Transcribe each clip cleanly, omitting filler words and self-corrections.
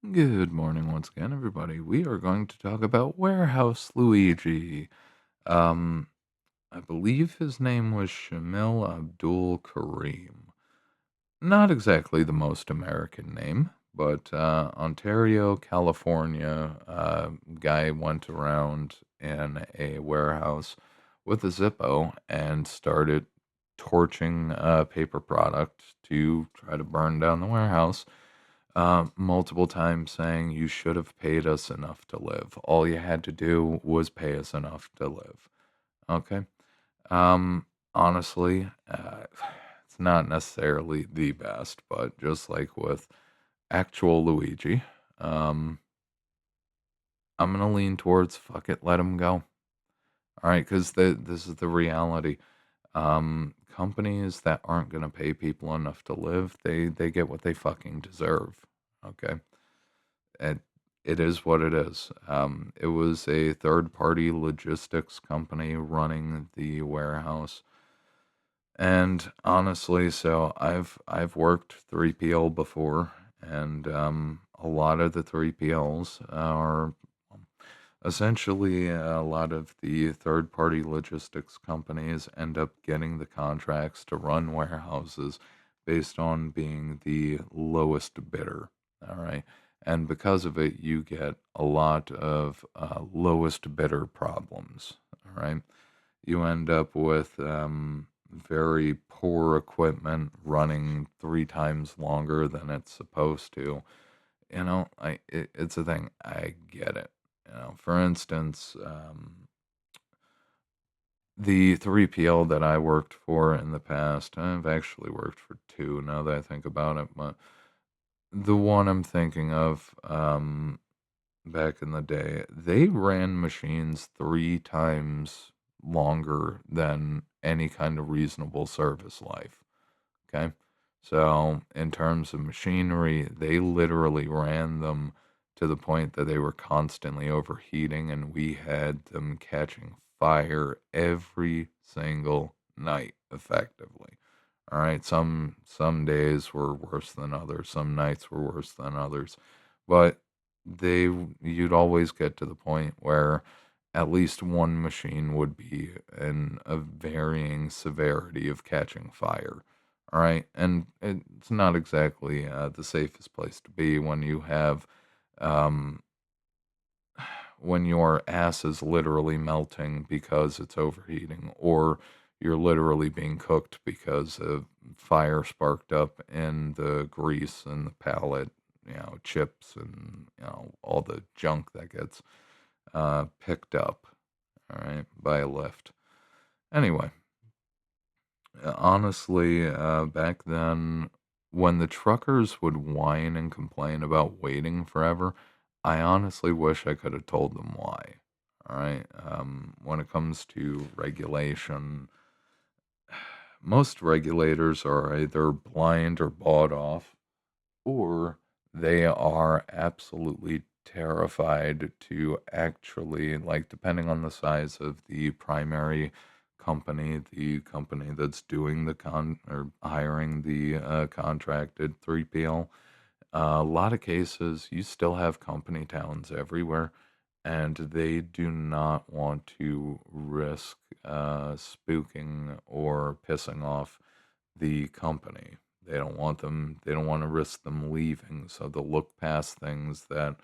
Good morning once again, everybody. We are going to talk about Warehouse Luigi. Um, I believe his name was Shamil Abdul Karim. Not exactly the most American name, but Ontario, California. Guy went around in a warehouse with a Zippo and started torching paper product to try to burn down the warehouse multiple times saying you should have paid us enough to live. All you had to do was pay us enough to live. Okay. Honestly, it's not necessarily the best, but just like with actual Luigi, um, I'm gonna lean towards fuck it, let him go. All right, because this is the reality. Companies that aren't gonna pay people enough to live, they get what they fucking deserve. Okay. And it is what it is. It was a third-party logistics company running the warehouse, and honestly, so I've worked 3PL before, and a lot of the 3PLs are essentially a lot of the third-party logistics companies end up getting the contracts to run warehouses based on being the lowest bidder. All right. And because of it, you get a lot of lowest bidder problems. All right. You end up with very poor equipment running 3 times longer than it's supposed to. It's a thing. I get it. For instance, the 3PL that I worked for in the past, I've actually worked for two now that I think about it, but the one I'm thinking of, back in the day, they ran machines 3 times longer than any kind of reasonable service life. Okay. So, in terms of machinery, they literally ran them to the point that they were constantly overheating, and we had them catching fire every single night effectively. All right. Some days were worse than others, some nights were worse than others. But you'd always get to the point where at least one machine would be in a varying severity of catching fire. All right. And it's not exactly the safest place to be when you have, um, when your ass is literally melting because it's overheating, or you're literally being cooked because of fire sparked up in the grease and the pallet, chips and, all the junk that gets picked up, all right, by a lift. Anyway, honestly, back then, when the truckers would whine and complain about waiting forever, I honestly wish I could have told them why. All right. When it comes to regulation, most regulators are either blind or bought off, or they are absolutely terrified to actually, like, depending on the size of the primary company, the company that's doing the or hiring the contracted 3PL, a lot of cases you still have company towns everywhere, and they do not want to risk spooking or pissing off the company. They don't want to risk them leaving, so they'll look past things that,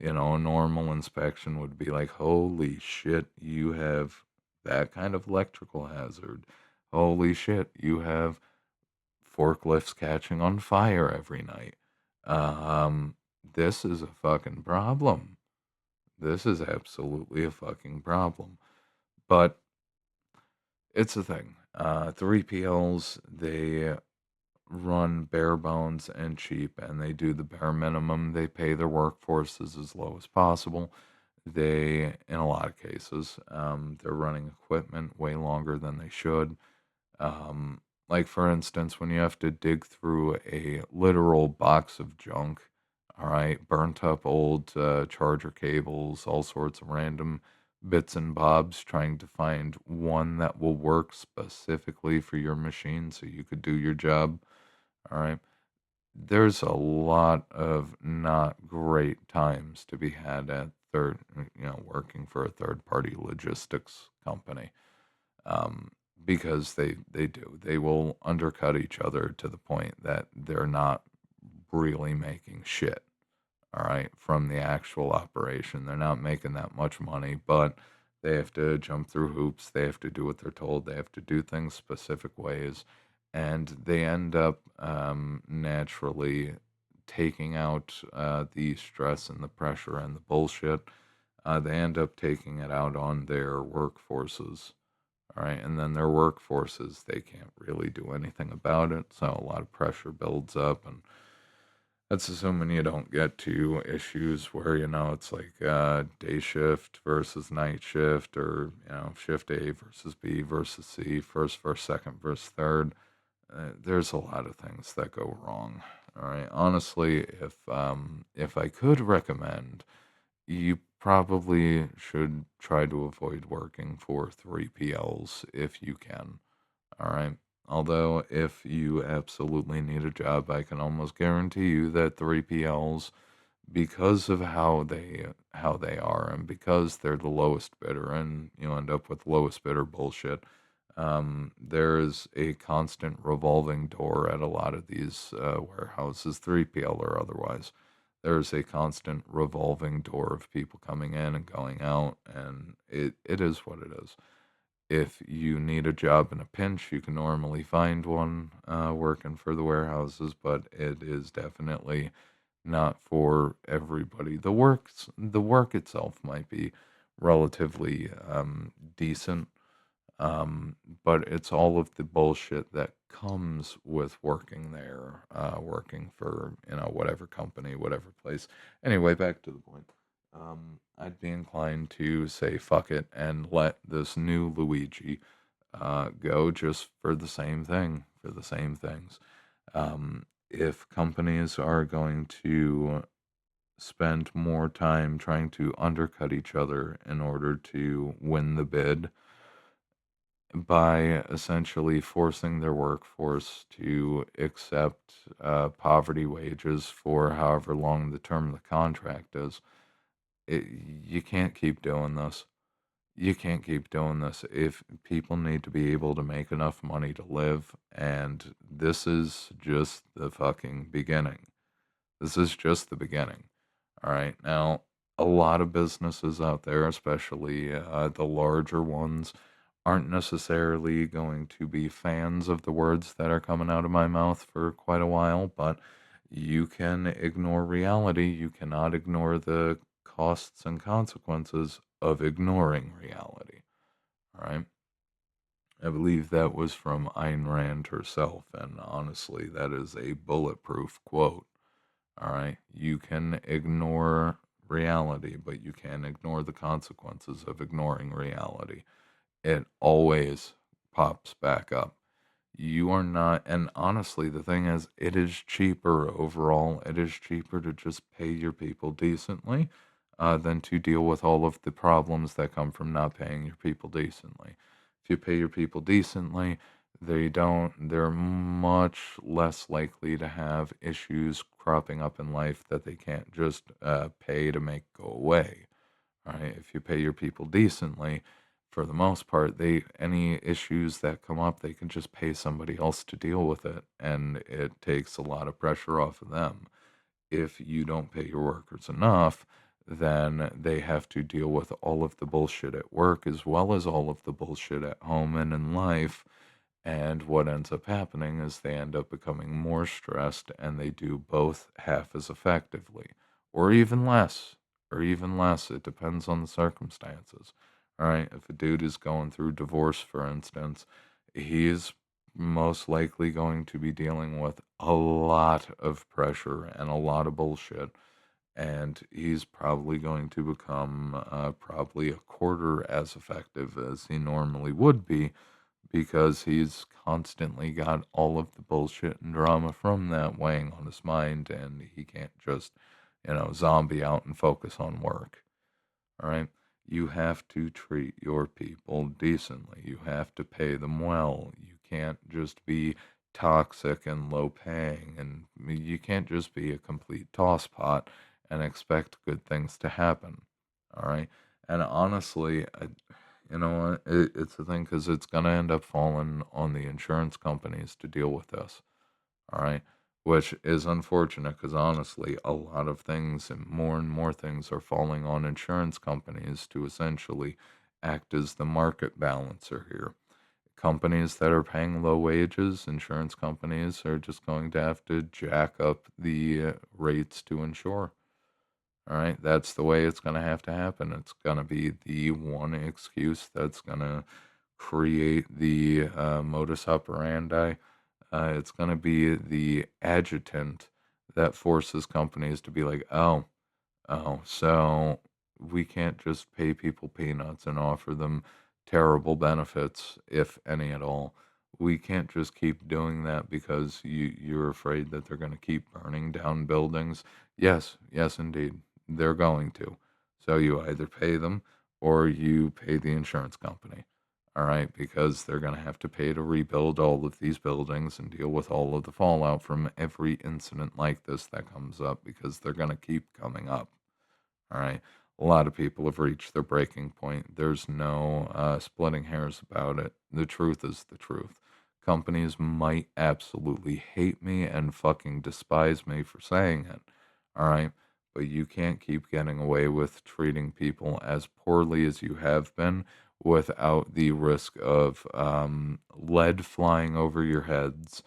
a normal inspection would be like, holy shit, you have that kind of electrical hazard. Holy shit, you have forklifts catching on fire every night. Um, this is a fucking problem. This is absolutely a fucking problem. But it's a thing. 3PLs, they run bare bones and cheap, and they do the bare minimum. They pay their workforces as low as possible. In a lot of cases, they're running equipment way longer than they should. Like, for instance, when you have to dig through a literal box of junk, all right, burnt up old charger cables, all sorts of random bits and bobs, trying to find one that will work specifically for your machine so you could do your job. All right. There's a lot of not great times to be had at working for a third party logistics company. Um, because they will undercut each other to the point that they're not really making shit, all right, from the actual operation. They're not making that much money, but they have to jump through hoops. They have to do what they're told. They have to do things specific ways. And they end up naturally taking out the stress and the pressure and the bullshit. They end up taking it out on their workforces. All right. And then their workforces, they can't really do anything about it. So a lot of pressure builds up, and that's assuming you don't get to issues where, it's like day shift versus night shift, or, shift A versus B versus C, first versus second versus third. There's a lot of things that go wrong. All right. Honestly, if I could recommend, you probably should try to avoid working for 3PLs if you can. All right. Although, if you absolutely need a job, I can almost guarantee you that 3PLs, because of how they are, and because they're the lowest bidder, and you end up with lowest bidder bullshit. There is a constant revolving door at a lot of these warehouses, 3PL or otherwise. There's a constant revolving door of people coming in and going out, and it is what it is. If you need a job in a pinch, you can normally find one working for the warehouses, but it is definitely not for everybody. The work itself might be relatively decent, but it's all of the bullshit that comes with working there, working for whatever company, whatever place. Anyway, back to the point. I'd be inclined to say fuck it and let this new Luigi go, just for the same thing, for the same things. If companies are going to spend more time trying to undercut each other in order to win the bid, by essentially forcing their workforce to accept poverty wages for however long the term of the contract is, you can't keep doing this. You can't keep doing this. If people need to be able to make enough money to live, and this is just the fucking beginning. This is just the beginning. All right. Now, a lot of businesses out there, especially the larger ones, aren't necessarily going to be fans of the words that are coming out of my mouth for quite a while, but you can ignore reality. You cannot ignore the costs and consequences of ignoring reality. All right. I believe that was from Ayn Rand herself, and honestly, that is a bulletproof quote. All right. You can ignore reality, but you can't ignore the consequences of ignoring reality. It always pops back up. You are not, and honestly, the thing is, it is cheaper overall. It is cheaper to just pay your people decently than to deal with all of the problems that come from not paying your people decently. If you pay your people decently, they're much less likely to have issues cropping up in life that they can't just pay to make go away. Right? If you pay your people decently, for the most part, any issues that come up, they can just pay somebody else to deal with it, and it takes a lot of pressure off of them. If you don't pay your workers enough, then they have to deal with all of the bullshit at work as well as all of the bullshit at home and in life. And what ends up happening is they end up becoming more stressed, and they do both half as effectively, or even less, or even less. It depends on the circumstances. All right. If a dude is going through divorce, for instance, he is most likely going to be dealing with a lot of pressure and a lot of bullshit. And he's probably going to become probably a quarter as effective as he normally would be, because he's constantly got all of the bullshit and drama from that weighing on his mind, and he can't just, zombie out and focus on work. All right. You have to treat your people decently. You have to pay them well. You can't just be toxic and low paying, and you can't just be a complete tosspot and expect good things to happen. All right. And honestly, you know what? It's the thing because it's going to end up falling on the insurance companies to deal with this. All right. Which is unfortunate because honestly, a lot of things and more things are falling on insurance companies to essentially act as the market balancer here. Companies that are paying low wages, insurance companies are just going to have to jack up the rates to insure. All right, that's the way it's going to happen. It's going to be the one excuse that's going to create the modus operandi. It's going to be the adjutant that forces companies to be like, oh, so we can't just pay people peanuts and offer them terrible benefits, if any at all. We can't just keep doing that because you're afraid that they're going to keep burning down buildings. Yes, yes, indeed, they're going to. So you either pay them or you pay the insurance company. All right, because they're going to have to pay to rebuild all of these buildings and deal with all of the fallout from every incident like this that comes up because they're going to keep coming up. All right. A lot of people have reached their breaking point. There's no splitting hairs about it. The truth is the truth. Companies might absolutely hate me and fucking despise me for saying it. All right. But you can't keep getting away with treating people as poorly as you have been without the risk of lead flying over your heads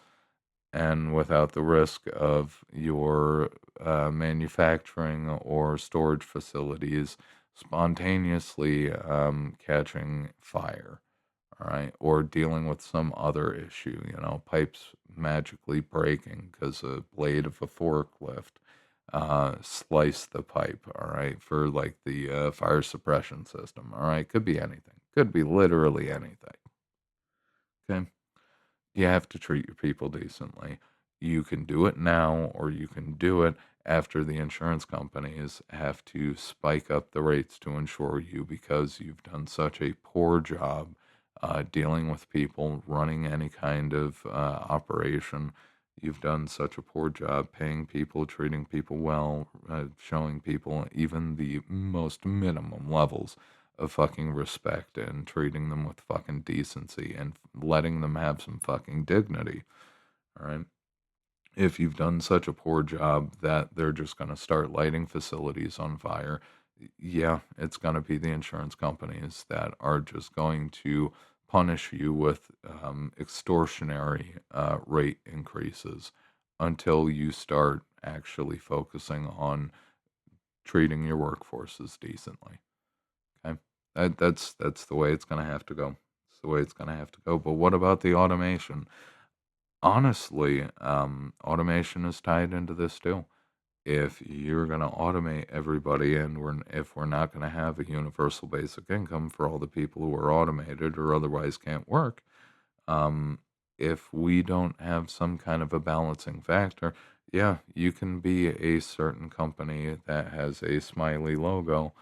and without the risk of your manufacturing or storage facilities spontaneously catching fire, all right, or dealing with some other issue, pipes magically breaking because a blade of a forklift sliced the pipe, all right, for like the fire suppression system, all right, could be anything, could be literally anything, okay? You have to treat your people decently. You can do it now, or you can do it after the insurance companies have to spike up the rates to insure you because you've done such a poor job dealing with people, running any kind of operation. You've done such a poor job paying people, treating people well, showing people even the most minimum levels of fucking respect and treating them with fucking decency and letting them have some fucking dignity. All right. If you've done such a poor job that they're just going to start lighting facilities on fire, yeah, it's going to be the insurance companies that are just going to punish you with extortionary rate increases until you start actually focusing on treating your workforces decently. Okay. That's the way it's gonna have to go. It's the way it's gonna have to go. But what about the automation? Honestly, automation is tied into this too. If you're gonna automate everybody, and if we're not gonna have a universal basic income for all the people who are automated or otherwise can't work, um, if we don't have some kind of a balancing factor, yeah, you can be a certain company that has a smiley logo.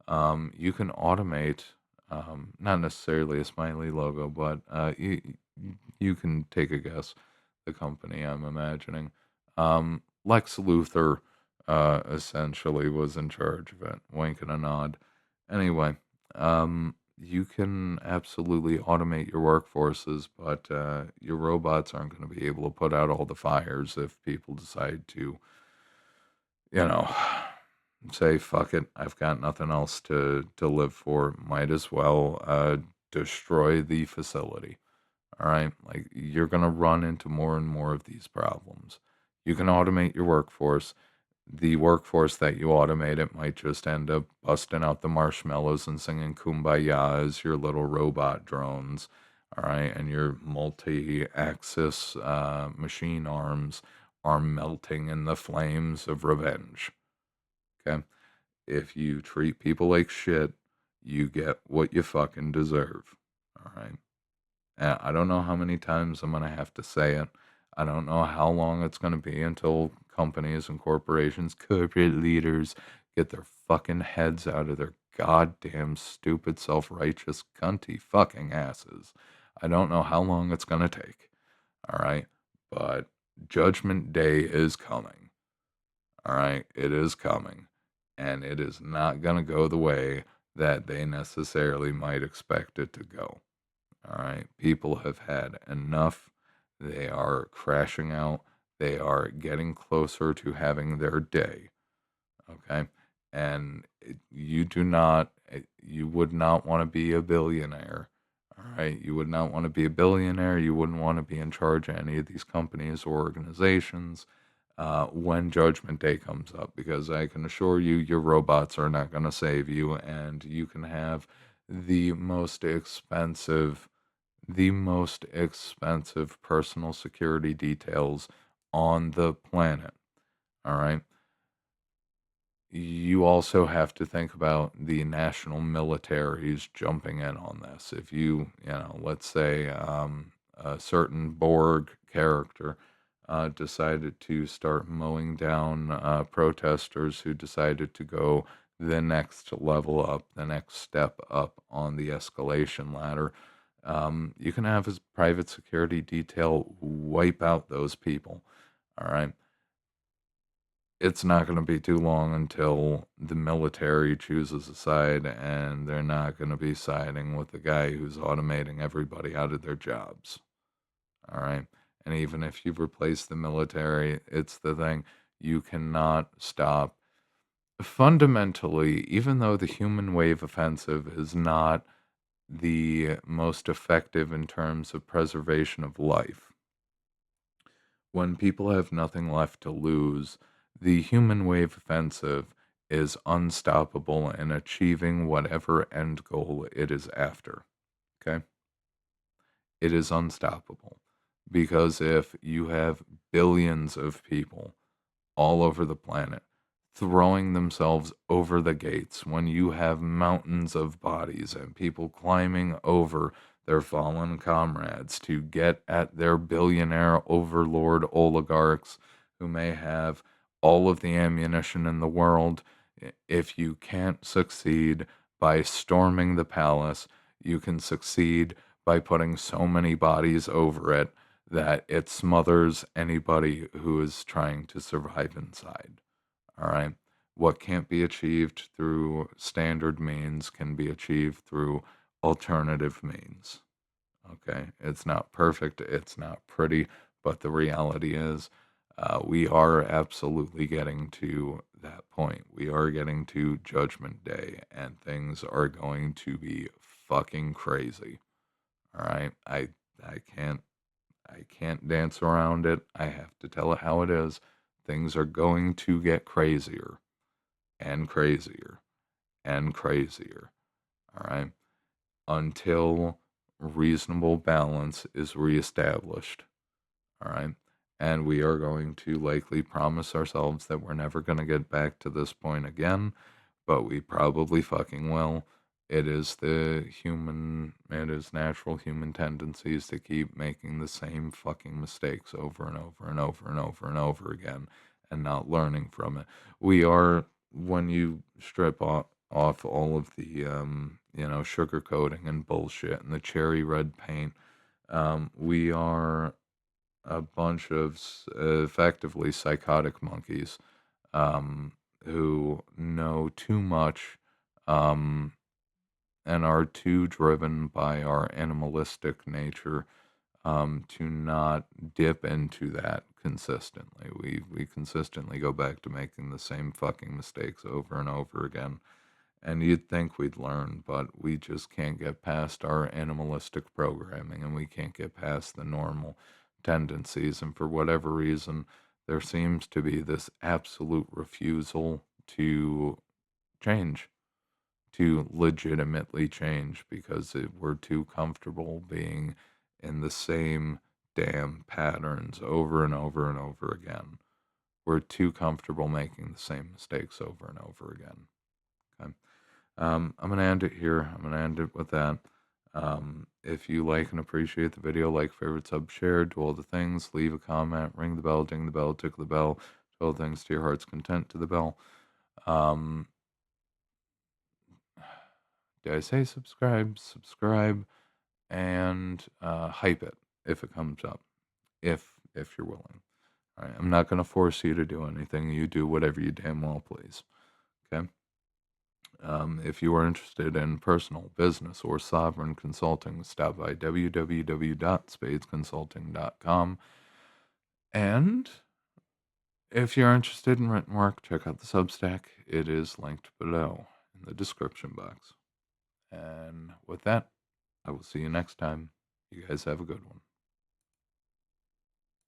You can automate, not necessarily a smiley logo, but you can take a guess. The company I'm imagining. Lex Luthor essentially was in charge of it. Wink and a nod. Anyway, you can absolutely automate your workforces, but your robots aren't going to be able to put out all the fires if people decide to, you know, say fuck it. I've got nothing else to live for. Might as well destroy the facility. All right. Like you're going to run into more and more of these problems. You can automate your workforce. The workforce that you automate, it might just end up busting out the marshmallows and singing Kumbaya as your little robot drones. All right. And your multi axis machine arms are melting in the flames of revenge. Okay. If you treat people like shit, you get what you fucking deserve. All right. I don't know how many times I'm going to have to say it. I don't know how long it's going to be until companies and corporations, corporate leaders get their fucking heads out of their goddamn stupid, self righteous, cunty fucking asses. I don't know how long it's going to take. All right. But Judgment Day is coming. All right, it is coming, and it is not going to go the way that they necessarily might expect it to go. All right, people have had enough. They are crashing out. They are getting closer to having their day. Okay, and you would not want to be a billionaire. All right, you would not want to be a billionaire. You wouldn't want to be in charge of any of these companies or organizations when Judgment Day comes up, because I can assure you, your robots are not going to save you, and you can have the most expensive, the most expensive personal security details on the planet. All right. You also have to think about the national militaries jumping in on this. If let's say a certain Borg character decided to start mowing down protesters who decided to go the next level up, the next step up on the escalation ladder, you can have his private security detail wipe out those people. All right, it's not going to be too long until the military chooses a side, and they're not going to be siding with the guy who's automating everybody out of their jobs. All right. And even if you replace the military, it's the thing, you cannot stop. Fundamentally, even though the human wave offensive is not the most effective in terms of preservation of life, when people have nothing left to lose, the human wave offensive is unstoppable in achieving whatever end goal it is after. Okay? It is unstoppable. Because if you have billions of people all over the planet throwing themselves over the gates, when you have mountains of bodies and people climbing over their fallen comrades to get at their billionaire overlord oligarchs who may have all of the ammunition in the world, if you can't succeed by storming the palace, you can succeed by putting so many bodies over it that it smothers anybody who is trying to survive inside. All right. What can't be achieved through standard means can be achieved through alternative means. Okay. It's not perfect, it's not pretty, but the reality is we are absolutely getting to that point. We are getting to Judgment Day, and things are going to be fucking crazy. All right. I can't I can't dance around it. I have to tell it how it is. Things are going to get crazier and crazier and crazier. All right. Until reasonable balance is reestablished. All right. And we are going to likely promise ourselves that we're never going to get back to this point again, but we probably fucking will. It is natural human tendencies to keep making the same fucking mistakes over and over and over and over and over again and not learning from it. We are, when you strip off all of the, sugar coating and bullshit and the cherry red paint, we are a bunch of effectively psychotic monkeys who know too much um, and are too driven by our animalistic nature to not dip into that consistently. We consistently go back to making the same fucking mistakes over and over again. And you'd think we'd learn, but we just can't get past our animalistic programming, and we can't get past the normal tendencies. And for whatever reason, there seems to be this absolute refusal to change, to legitimately change, because we're too comfortable being in the same damn patterns over and over and over again. We're too comfortable making the same mistakes over and over again. Okay. I'm going to end it here. I'm going to end it with that. If you like and appreciate the video, like, favorite, sub, share, do all the things, leave a comment, ring the bell, ding the bell, tickle the bell, do all things to your heart's content to the bell. Did I say subscribe? Subscribe and hype it if it comes up, if you're willing. All right, I'm not going to force you to do anything. You do whatever you damn well please. Okay. If you are interested in personal, business, or sovereign consulting, stop by www.spadesconsulting.com. And if you're interested in written work, check out the Substack. It is linked below in the description box. And with that, I will see you next time. You guys have a good one.